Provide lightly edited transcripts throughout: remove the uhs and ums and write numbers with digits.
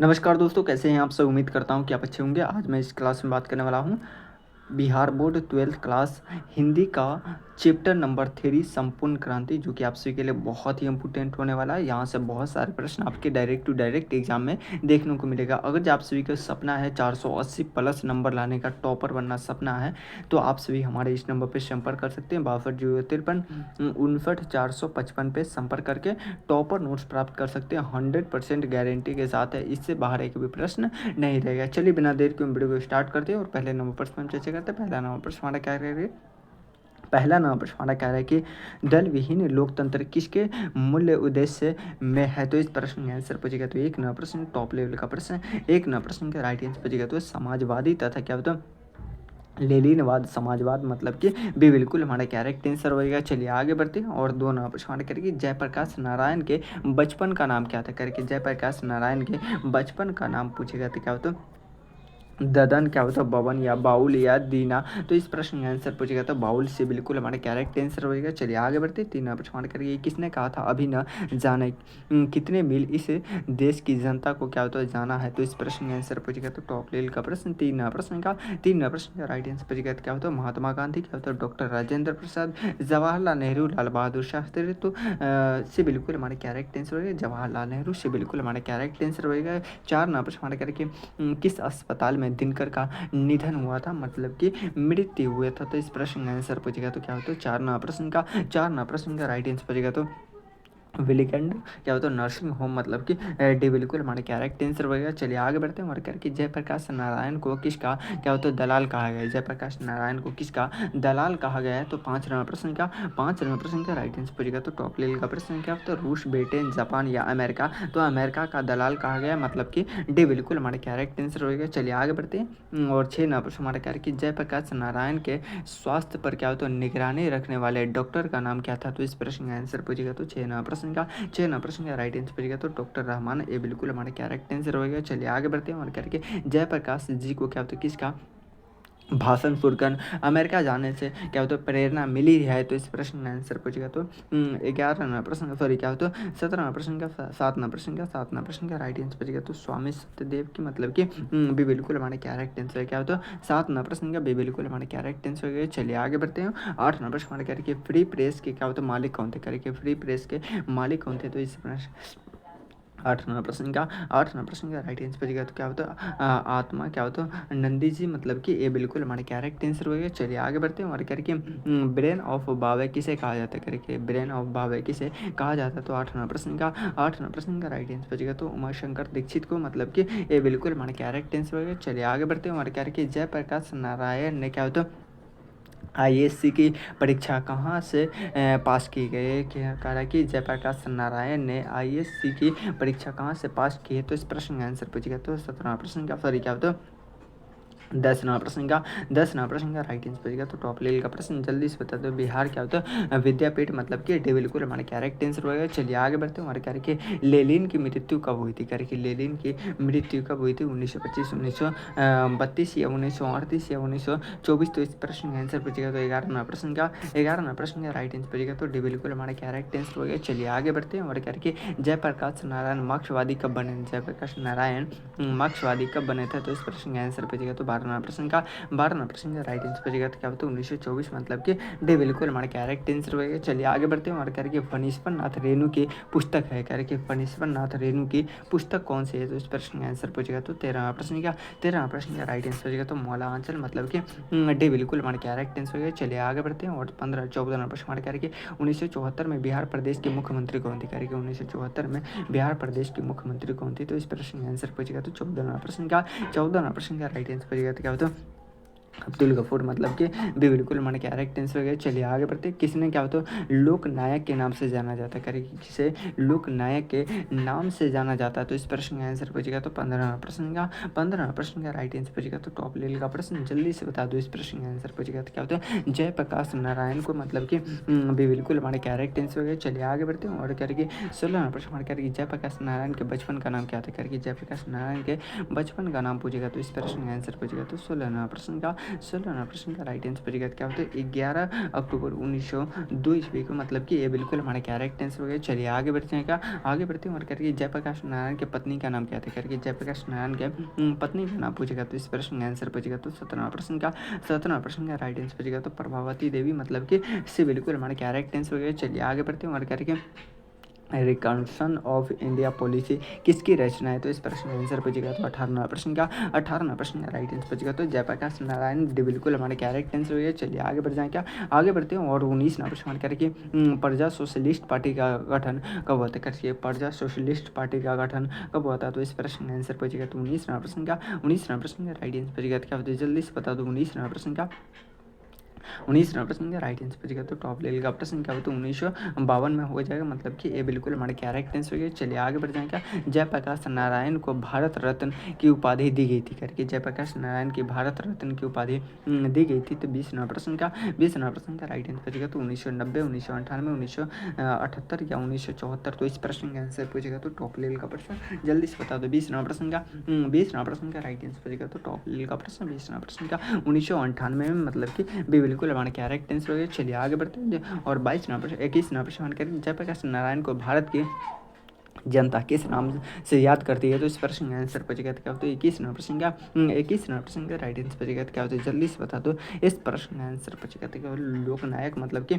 नमस्कार दोस्तों, कैसे हैं आप सब। उम्मीद करता हूँ कि आप अच्छे होंगे। आज मैं इस क्लास में बात करने वाला हूँ Bihar board 12th class Hindi का चैप्टर नंबर 3 संपूर्ण क्रांति, जो कि आप सभी के लिए बहुत ही इंपॉर्टेंट होने वाला है। यहाँ से बहुत सारे प्रश्न आपके डायरेक्ट टू डायरेक्ट एग्जाम में देखने को मिलेगा। अगर जो आप सभी का सपना है 480 प्लस नंबर लाने का, टॉपर बनना सपना है, तो आप सभी हमारे इस नंबर पर संपर्क कर सकते हैं। 62 053 59 455 पे संपर्क करके टॉपर नोट्स प्राप्त कर सकते हैं। 100% गारंटी के साथ है, इससे बाहर एक भी प्रश्न नहीं रहेगा। चलिए बिना देर के वीडियो को स्टार्ट करते हैं और पहले नंबर प्रश्न हम चर्चा करते हैं। पहला नंबर प्रश्न हमारा क्या रहेगा। पहला नंबर प्रश्न हमारा कह रहा है कि दल विहीन लोकतंत्र किसके मूल्य उद्देश्य में है। तो इस प्रश्न का आंसर पूछेगा तो एक नंबर प्रश्न टॉप लेवल का प्रश्न, एक नंबर प्रश्न का राइट आंसर पूछेगा तो समाजवादी तथा क्या होता लेनिनवाद समाजवाद मतलब कि भी बिल्कुल हमारा करेक्ट आंसर होएगा। चलिए आगे बढ़ते हैं और दो नंबर प्रश्न हमारा करेंगे जयप्रकाश नारायण के बचपन का नाम क्या था करके। जयप्रकाश नारायण के बचपन का नाम पूछेगा तो क्या होता ददन, क्या होता बवन या बाउल या दीना। तो इस प्रश्न का आंसर पूछेगा तो बाउल से बिल्कुल हमारा करेक्ट आंसर होगा। चलिए आगे बढ़ते तीन नंबर प्रश्न करिए किसने कहा था अभी न जाने कितने मील इस देश की जनता को क्या होता है जाना है। तो इस प्रश्न का आंसर पूछेगा तो टॉप लेवल का प्रश्न तीन प्रश्न का राइट आंसर पूछेगा तो क्या होता है महात्मा गांधी, क्या होता है डॉक्टर राजेंद्र प्रसाद, जवाहरलाल नेहरू, लाल बहादुर शास्त्री। तो से बिल्कुल हमारे करेक्ट आंसर होगा जवाहरलाल नेहरू से बिल्कुल हमारे करेक्ट आंसर होगा। चार नंबर प्रश्न हमारा करके किस अस्पताल में दिनकर का निधन हुआ था मतलब कि मृत्यु हुआ था। तो इस प्रश्न का आंसर पूछेगा तो क्या होता है चार नंबर प्रश्न का राइट आंसर पूछेगा तो विलिकंड, क्या होता है नर्सिंग होम मतलब कि डी बिल्कुल हमारे करेक्ट आंसर वगैरह। चलिए आगे बढ़ते हैं और करके जयप्रकाश नारायण को किसका क्या होता है दलाल कहा गया है। जयप्रकाश नारायण को किसका दलाल कहा गया है। तो पाँच नंबर प्रश्न का राइट आंसर पूछेगा तो टॉप लेवल का प्रश्न क्या होता है रूस, ब्रिटेन, जापान या अमेरिका। तो अमेरिका का दलाल कहा गया मतलब कि डी बिल्कुल हमारे करेक्ट आंसर होगा। चलिए आगे बढ़ते हैं और छः नंबर प्रश्न हमारा क्या है कि जयप्रकाश नारायण के स्वास्थ्य पर क्या होता है निगरानी रखने वाले डॉक्टर का नाम क्या था। तो इस प्रश्न का आंसर पूछेगा तो छः नंबर प्रश्न का राइट आंसर पूछेगा तो डॉक्टर रहमान। ये बिल्कुल हमारे करेक्ट आंसर होगा। चलिए आगे बढ़ते हैं और करके जयप्रकाश जी को क्या होता है किसका भाषण सुनकर अमेरिका जाने से क्या होता है प्रेरणा मिली है। तो इस प्रश्न का आंसर पूछेगा तो 11 प्रश्न सॉरी क्या होता है 17 प्रश्न का 7 प्रश्न का राइट आंसर पूछेगा तो स्वामी सत्यदेव की मतलब कि भी बिल्कुल हमारे करेक्ट आंसर क्या होता है 7 प्रश्न का भी बिल्कुल हमारे करेक्ट आंसर हो गया। चलिए आगे बढ़ते हैं 8 प्रश्न हमारे करके फ्री प्रेस के क्या होता है मालिक कौन थे करके फ्री प्रेस के मालिक कौन थे। तो इस प्रश्न 8 प्रश्न का राइट आंसर बचेगा तो क्या होता है आत्मा, क्या होता है नंदी जी मतलब कि ये बिल्कुल हमारे करेक्ट आंसर हो गया। चलिए आगे बढ़ते हैं और करके ब्रेन ऑफ बावे किसे कहा जाता है करके ब्रेन ऑफ बावे किसे कहा जाता है। तो 8 प्रश्न का राइट आंसर बचेगा तो उमाशंकर दीक्षित को मतलब कि ये बिल्कुल हमारे करेक्ट आंसर हो गया। चलिए आगे बढ़ते हैं और करके जयप्रकाश नारायण ने क्या होता है आईएएससी की परीक्षा कहाँ से पास की गई। क्या कह रहा है कि जयप्रकाश नारायण ने आईएएससी की परीक्षा कहाँ से पास की है। तो इस प्रश्न का आंसर पूछेगा तो 17 प्रश्न का सॉरी क्या होता है 10 प्रश्न का राइट आंसर पूछेगा तो टॉप लेवल का प्रश्न जल्दी से बता दो बिहार क्या होता है विद्यापीठ मतलब कि डी बिल्कुल हमारे करेक्ट आंसर होगा। चलिए आगे बढ़ते हैं हमारे करके लेनिन की मृत्यु कब हुई थी करके लेनिन की मृत्यु कब हुई थी 1925, 1932 या 1938 या 1924। तो इस प्रश्न का आंसर पूछेगा तो 11 प्रश्न का राइट आंसर पूछेगा तो डी बिल्कुल हमारे करेक्ट आंसर हो गया। चलिए आगे बढ़ते हैं और करके जयप्रकाश नारायण मार्क्सवादी कब बने। जयप्रकाश नारायण मार्क्सवादी कब बने थे। तो इस प्रश्न का आंसर पूछेगा तो 12 प्रश्न का राइट आंसर पूछेगा तो क्या होता है 1924 मतलब कि डी बिल्कुल हमारे करेक्ट आंसर होगा। चलिए आगे बढ़ते हैं और करके फणीश्वर नाथ रेणु की पुस्तक है करके फणीश्वर नाथ रेणु की पुस्तक कौन सी है। तो इस प्रश्न का आंसर पूछेगा तो 13 प्रश्न का राइट आंसर पूछेगा तो मौलांचल मतलब कि डी बिल्कुल हमारे करेक्ट आंसर होगा। चलिए आगे बढ़ते हैं और 14 प्रश्न हमारे करके 1974 में बिहार प्रदेश के मुख्यमंत्री कौन थे करके 1974 में बिहार प्रदेश के मुख्यमंत्री कौन थे। तो इस प्रश्न का आंसर पूछेगा तो 14 प्रश्न का राइट आंसर पूछेगा तो क्या होता है अब्दुल गफूर मतलब कि भी बिल्कुल हमारे करेक्ट आंसर हो गया। चलिए आगे बढ़ते किसने क्या होता है लोक नायक के नाम से जाना जाता है करेक्ट किसे लोक नायक के नाम से जाना जाता है। तो इस प्रश्न का आंसर पूछेगा तो 15 प्रश्न का राइट आंसर पूछेगा तो टॉप लेवल का प्रश्न जल्दी से बता दो। इस प्रश्न का आंसर पूछेगा तो क्या होता है जयप्रकाश नारायण को मतलब कि भी बिल्कुल हमारे करेक्ट आंसर हो गया। चलिए आगे बढ़ते हैं और करके 16 प्रश्न हमारे करके जयप्रकाश नारायण के बचपन का नाम क्या था करके जयप्रकाश नारायण के बचपन का नाम पूछेगा तो इस प्रश्न का आंसर पूछेगा तो 16 प्रश्न का 16 नंबर प्रश्न का राइट आंसर बचेगा क्या होता है 11 अक्टूबर 1902 ईस्वी को, मतलब कि ये बिल्कुल हमारा क्या राइट आंसर हो गया। चलिए आगे बढ़ते हैं क्या, आगे बढ़ते हैं और करके जयप्रकाश नारायण के पत्नी का नाम क्या था करके जयप्रकाश नारायण के पत्नी का नाम पूछेगा तो इस प्रश्न का आंसर पूछेगा तो 17वां प्रश्न का राइट आंसर पूछेगा तो प्रभावती देवी, मतलब कि इससे बिल्कुल हमारा क्या राइट आंसर हो गया। चलिए आगे बढ़ते हैं और करके रिकन्स्ट्रक्शन ऑफ इंडिया पॉलिसी किसकी रचना है तो इस प्रश्न का आंसर पूछेगा तो 18वां प्रश्न का राइट आंसर पूछेगा तो जयप्रकाश नारायण बिल्कुल हमारे क्या राइट आंसर हो गया। चलिए आगे बढ़ जाए क्या, आगे बढ़ते हैं और 19वां प्रश्न करके प्रजा सोशलिस्ट पार्टी का गठन कब हुआ था करके प्रजा सोशलिस्ट पार्टी का गठन कब हुआ था तो इस प्रश्न का आंसर पूछेगा तो 19वां प्रश्न का राइट आंसर पूछेगा क्या होता है जल्दी से बता दो। 19वां प्रश्न का राइट आंसर पूछेगा तो टॉप लेवल का प्रश्न क्या होता है 1952 में हो जाएगा, मतलब कि ये बिल्कुल हमारे क्या राइट आंसर हो गया। चलिए आगे बढ़ जाएगा, जयप्रकाश नारायण को भारत रत्न की उपाधि दी गई थी करके जयप्रकाश नारायण की भारत रत्न की उपाधि दी गई थी तो 20वां प्रश्न का राइट आंसर पूछेगा तो 1990, 1998, 1978 या 1974 तो इस प्रश्न का आंसर पूछेगा तो टॉप लेवल का प्रश्न जल्दी से बता दो। 20वां प्रश्न का राइट आंसर पूछेगा तो टॉप लेवल का प्रश्न 20वां प्रश्न का 1998 में, मतलब कि बिल्कुल हमारा क्या राइट आंसर हो गया। चलिए आगे बढ़ते हैं और 21वां प्रश्न करेंगे जयप्रकाश नारायण को भारत की जनता किस नाम से याद करती है तो इस प्रश्न का आंसर पूछेगा तो क्या होता है 21वां प्रश्न का राइट आंसर पूछेगा तो क्या होता है जल्दी से बता दो। इस प्रश्न का आंसर पूछेगा तो क्या लोकनायक, मतलब कि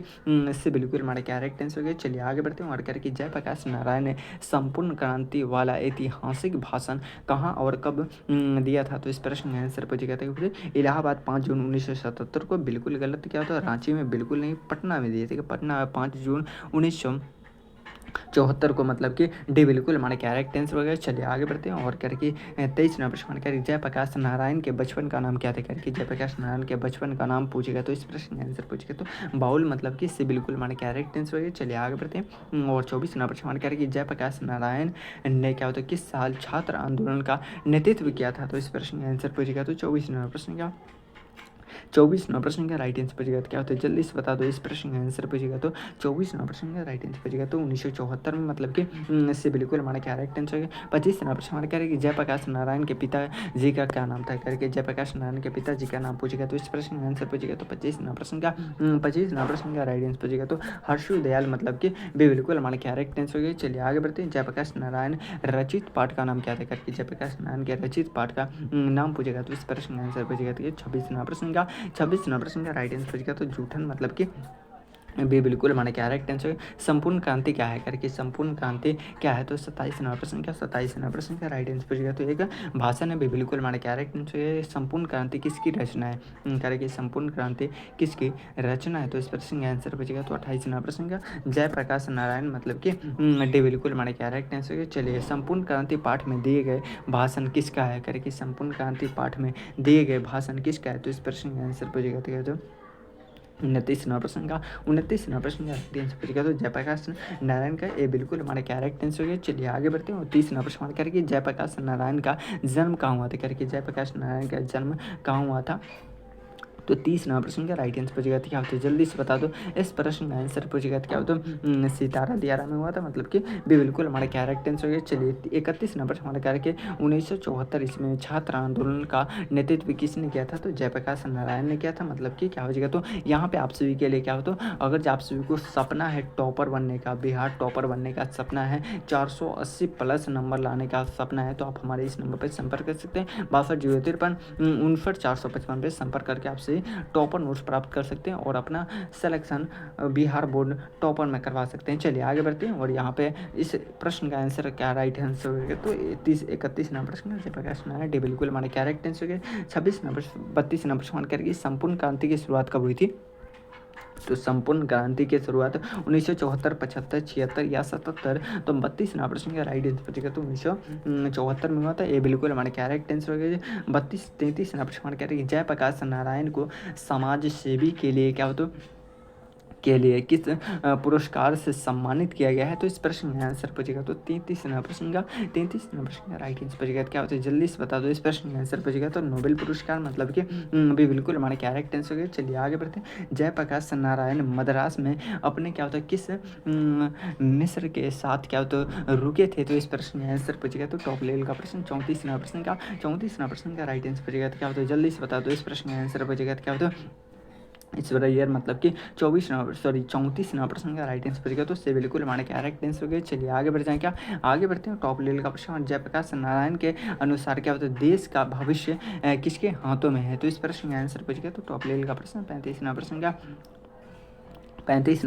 इससे बिल्कुल हमारा क्या राइट आंसर हो गया। चलिए आगे बढ़ते हैं और करके जयप्रकाश नारायण ने संपूर्ण क्रांति वाला ऐतिहासिक भाषण कहाँ और कब दिया था तो इस प्रश्न का आंसर पूछेगा तो इलाहाबाद 5 जून 1977 को, बिल्कुल गलत क्या होता है रांची में बिल्कुल नहीं पटना में दिए थे, पटना 5 जून 1974 को, मतलब कि डी बिल्कुल हमारे क्या राइट आंसर हो गया। चलिए आगे बढ़ते हैं और करके 23वां प्रश्न करके जयप्रकाश नारायण के बचपन का नाम क्या था करके जयप्रकाश नारायण के बचपन का नाम पूछेगा तो इस प्रश्न का आंसर पूछेगा तो बाउल, मतलब कि इससे बिल्कुल हमारे क्या राइट आंसर हो गया। चलिए आगे बढ़ते हैं और 24वां प्रश्न करके जयप्रकाश नारायण ने क्या होता है किस साल छात्र आंदोलन का नेतृत्व किया था तो इस प्रश्न का आंसर पूछेगा तो 24वां प्रश्न का राइट आंसर पूछेगा तो क्या होता है जल्दी से बता दो। इस प्रश्न का आंसर पूछेगा तो 24वां प्रश्न का राइट आंसर पूछेगा तो 1974 में, मतलब कि इससे बिल्कुल हमारा क्या राइट आंसर है। 25वां प्रश्न हमारा क्या है कि जयप्रकाश नारायण के पिताजी का क्या नाम था करके जयप्रकाश नारायण के पिताजी का नाम पूछेगा तो इस प्रश्न का आंसर पूछेगा तो 25वां प्रश्न का राइट आंसर पूछेगा तो हर्षु दयाल, मतलब कि बिल्कुल हमारा क्या राइट आंसर हो गया। चलिए आगे बढ़ते हैं, जयप्रकाश नारायण रचित पाठ का नाम क्या था करके जयप्रकाश नारायण के रचित पाठ का नाम पूछेगा तो इस प्रश्न का आंसर पूछेगा तो 26वां प्रश्न का राइट आंसर पूछेगा तो जूठन, मतलब कि भी बिल्कुल हमारा क्या राइट आंसर है। संपूर्ण क्रांति क्या है करके संपूर्ण क्रांति क्या है तो 27वां प्रश्न का राइट आंसर पूछेगा तो एक भाषण है, भी बिल्कुल हमारा क्या राइट आंसर है। संपूर्ण क्रांति किसकी रचना है करके संपूर्ण क्रांति किसकी रचना है तो इस प्रश्न का आंसर पूछेगा तो 28वां प्रश्न का जयप्रकाश नारायण, मतलब कि डी बिल्कुल हमारा क्या राइट आंसर है। चलिए संपूर्ण क्रांति पाठ में दिए गए भाषण किसका है करके संपूर्ण क्रांति पाठ में दिए गए भाषण किसका है तो इस प्रश्न का आंसर पूछेगा तो 29वां प्रश्न का आंसर पूछेगा तो जयप्रकाश नारायण का ये बिल्कुल हमारा क्या राइट आंसर हो गया। चलिए आगे बढ़ते हैं और 30वां प्रश्न करके जयप्रकाश नारायण का जन्म कहाँ हुआ था करके जयप्रकाश नारायण का जन्म कहाँ हुआ था तो 30वां प्रश्न का राइट आंसर पूछेगा क्या होता है जल्दी से बता दो। इस प्रश्न का आंसर पूछेगा क्या होता है सितारा दियारा में हुआ था, मतलब कि बिल्कुल हमारा क्या राइट आंसर हो गया। चलिए 31वां प्रश्न हमारा करके 1974 इसमें छात्र आंदोलन का नेतृत्व किसने किया था तो जयप्रकाश नारायण ने किया था, मतलब कि क्या हो जाएगा तो यहाँ पे आप सभी के लिए क्या हो तो अगर आप सभी को सपना है टॉपर बनने का, बिहार टॉपर बनने का सपना है, 480 प्लस नंबर लाने का सपना है तो आप हमारे इस नंबर पर संपर्क कर सकते हैं 62 053 59 455 पे संपर्क करके आपसे टॉपर नोट्स प्राप्त कर सकते हैं और अपना सिलेक्शन बिहार बोर्ड टॉपर में करवा सकते हैं। चलिए आगे बढ़ते हैं और यहाँ पे इस प्रश्न का आंसर क्या राइट आंसर होगा तो 31वां प्रश्न जयप्रकाश नारायण डी बिल्कुल हमारे क्या राइट आंसर होगा। 32वां प्रश्न करके संपूर्ण क्रांति की शुरुआत कब हुई थी तो संपूर्ण क्रांति की शुरुआत 1974, 75, 76 या 77 तो 32वां प्रश्न का राइट आंसर बचेगा तो 1974 में हुआ था। ये बिल्कुल हमारे क्या राइट आंसर हो गया। 33वां प्रश्न कह रहे हैं जयप्रकाश नारायण को समाज सेवी के लिए क्या हो तो के लिए किस पुरस्कार से सम्मानित किया गया है? तो इस प्रश्न का आंसर पूछेगा तो 33वां प्रश्न का राइट आंसर पूछेगा। क्या होता है जल्दी से बता दो इस प्रश्न का आंसर पूछेगा तो नोबेल पुरस्कार, मतलब कि अभी बिल्कुल हमारे करेक्ट आंसर हो गया। चलिए आगे बढ़ते हैं। जयप्रकाश नारायण मद्रास में अपने क्या होता है किस मिस्र के साथ क्या होता है रुके थे? तो इस प्रश्न का आंसर पूछेगा तो टॉप लेवल का प्रश्न 34वां प्रश्न का राइट आंसर पूछेगा। तो क्या होता है जल्दी से बता दो इस प्रश्न का आंसर पूछेगा। तो क्या होता है इस बार ईयर, मतलब कि 34वां प्रश्न का राइट आंसर पूछेगा। तो उससे बिल्कुल हमारे करेक्ट आंसर हो गए। चलिए आगे बढ़ जाए। क्या आगे बढ़ते हैं टॉप लेवल का प्रश्न। जयप्रकाश नारायण के अनुसार क्या होता है देश का भविष्य किसके हाथों में है? तो इस प्रश्न का आंसर पूछेगा तो टॉप लेवल का प्रश्न 35वां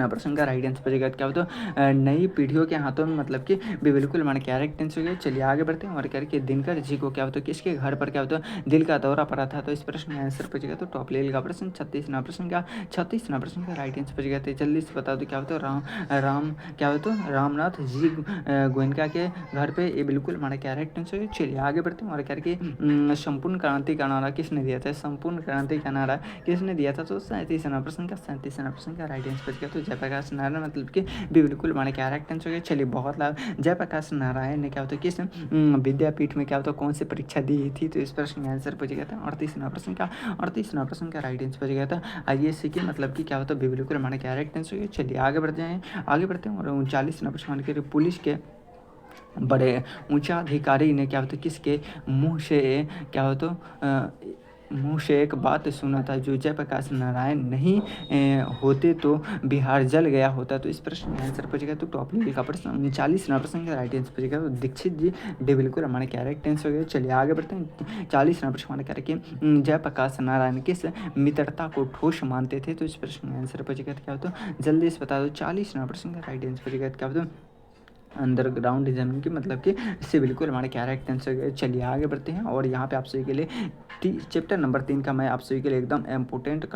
प्रश्न का राइट आंसर पूछेगा। क्या होता है नई पीढ़ियों के हाथों में, मतलब कि भी बिल्कुल हमारे करेक्ट आंसर हो गया। चलिए आगे बढ़ते हैं। और करके दिनकर जी को क्या होता है किसके घर पर क्या होता है दिल का दौरा पड़ा था? तो इस प्रश्न का आंसर पूछेगा तो टॉप लेवल का प्रश्न 36वां प्रश्न का राइट आंसर पूछेगा। तो जल्दी से बता दो क्या होता है राम क्या होता है रामनाथ जी गोयनका के घर पे, ये बिल्कुल हमारा करेक्ट आंसर है। चलिए आगे बढ़ते हैं। और करके संपूर्ण क्रांति का नारा किसने दिया था? संपूर्ण क्रांति का नारा किसने दिया था? तो 37वां प्रश्न का राइट आंसर तो जयप्रकाश नारायण, मतलब कि भी बिल्कुल हमारे करेक्ट आंसर हो गया। चलिए बहुत लाभ। जयप्रकाश नारायण ने क्या होता है किस विद्यापीठ में क्या होता है कौन सी परीक्षा दी थी? तो इस प्रश्न का आंसर पूछा गया था 38वां प्रश्न का राइट आंसर पूछा गया था IAS की, मतलब कि क्या होता है बिल्कुल हमारे करेक्ट आंसर हो गया। चलिए आगे बढ़ते हैं। और 39वां प्रश्न के पुलिस के बड़े ऊंचा अधिकारी ने क्या होता है किसके मुंह से क्या होता मुँह से एक बात सुना था, जो जयप्रकाश नारायण नहीं होते तो बिहार जल गया होता। तो इस प्रश्न का आंसर पूछेगा तो टॉप लेवल का प्रश्न 39वां प्रश्न का राइट आंसर पूछेगा तो दीक्षित जी डे बिल्कुल हमारे करेक्ट आंसर हो गया। चलिए आगे बढ़ते हैं। 40वां प्रश्न हमारे करके जयप्रकाश नारायण किस मित्रता को ठोस मानते थे? तो इस प्रश्न का आंसर पूछेगा तो क्या होता जल्दी से बता दो। 40वां प्रश्न का राइट आंसर पूछेगा क्या होता अंडरग्राउंड जमीन की, मतलब कि इससे बिल्कुल हमारे करेक्ट आंसर। चलिए आगे बढ़ते हैं। और यहाँ पे आप सभी के लिए चैप्टर नंबर 3 का मैं आप सभी के लिए एकदम इम्पोर्टेंट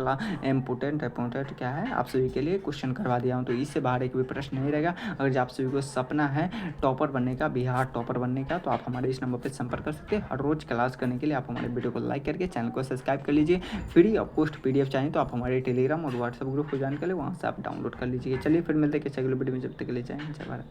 क्या है आप सभी के लिए क्वेश्चन करवा दिया हूँ। तो इससे बाहर एक भी प्रश्न नहीं रहेगा। अगर आप सभी को सपना है टॉपर बनने का, बिहार टॉपर बनने का, तो आप हमारे इस नंबर पर संपर्क कर सकते हैं। हर रोज क्लास करने के लिए आप हमारे वीडियो को लाइक करके चैनल को सब्सक्राइब कर लीजिए। फ्री ऑफ कॉस्ट PDF चाहिए तो आप हमारे टेलीग्राम और व्हाट्सएप ग्रुप को ज्वाइन कर ले, वहाँ से आप डाउनलोड कर लीजिए। चलिए फिर मिलते हैं किसी अगले वीडियो में, जब तक के लिए जय हिंद जय भारत।